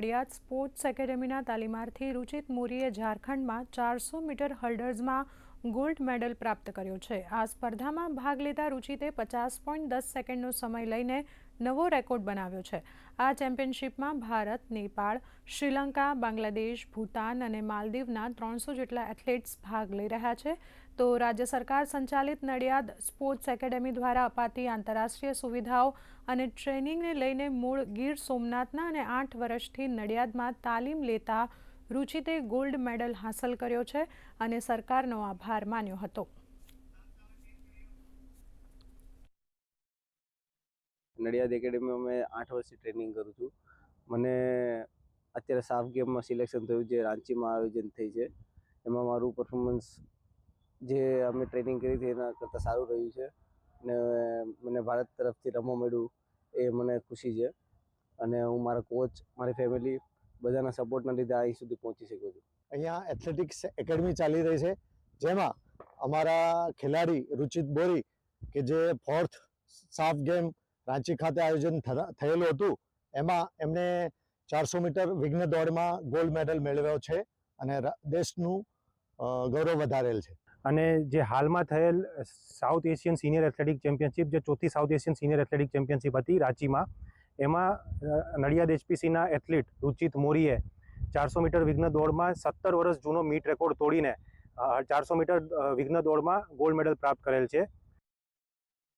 Nadiad sports એકેડેમીના તાલીમાર્થી Ruchit મોરીએ ઝારખંડમાં 400 metre હર્ડલ્સમાં gold medal પ્રાપ્ત કર્યો છે। આ સ્પર્ધામાં ભાગ લેતા રુચિતે 50.10 સેકન્ડનો સમય લઈને નવો રેકોર્ડ બનાવ્યો છે। આ ચેમ્પિયનશિપમાં ભારત, નેપાળ, શ્રીલંકા, બાંગ્લાદેશ, ભૂતાન અને માલદીવના 300 જેટલા એથ્લેટ્સ ભાગ લઈ રહ્યા છે। તો રાજ્ય સરકાર સંચાલિત નડિયાદ સ્પોર્ટ્સ એકેડેમી દ્વારા અપાતી આંતરરાષ્ટ્રીય સુવિધાઓ અને ટ્રેનિંગને લઈને મૂળ ગીર સોમનાથના અને 8 વર્ષથી નડિયાદમાં તાલીમ લેતા રુચિતે ગોલ્ડ મેડલ હાંસલ કર્યો છે અને સરકારનો આભાર માન્યો હતો। નડિયાદ એકેડેમીમાં મેં 8 વર્ષથી ટ્રેનિંગ કરું છું। મને અત્યારે સાફ ગેમમાં સિલેક્શન થયું છે, રાંચીમાં આયોજન થઈ છે। એમાં મારું પરફોર્મન્સ જે અમે ટ્રેનિંગ કરી હતી એના કરતાં સારું રહ્યું છે અને મને ભારત તરફથી રમવા મળ્યું એ મને ખુશી છે અને હું મારા કોચ, મારી ફેમિલી બધાના સપોર્ટના લીધે અહીં સુધી પહોંચી શક્યો છું। અહીંયા એથ્લેટિક્સ એકેડમી ચાલી રહી છે, જેમાં અમારા ખેલાડી રુચિત બોરી કે જે 4th સાફ ગેમ રાંચી ખાતે આયોજન થયેલું હતું, એમાં એમણે 400 મીટર વિઘ્ન દોડમાં ગોલ્ડ મેડલ મેળવ્યો છે અને દેશનું ગૌરવ વધારેલ છે। અને જે હાલમાં થયેલ south Asian senior athletic championship, જે ચોથી south Asian senior athletic championship હતી રાંચીમાં, એમાં નડિયાદ એચપીસીના એથ્લીટ રુચિત મોરીએ 400 મીટર વિઘ્ન દોડમાં 17 વર્ષ જૂનો મીટ રેકોર્ડ તોડીને 400 મીટર વિઘ્ન દોડમાં ગોલ્ડ મેડલ પ્રાપ્ત કરેલ છે।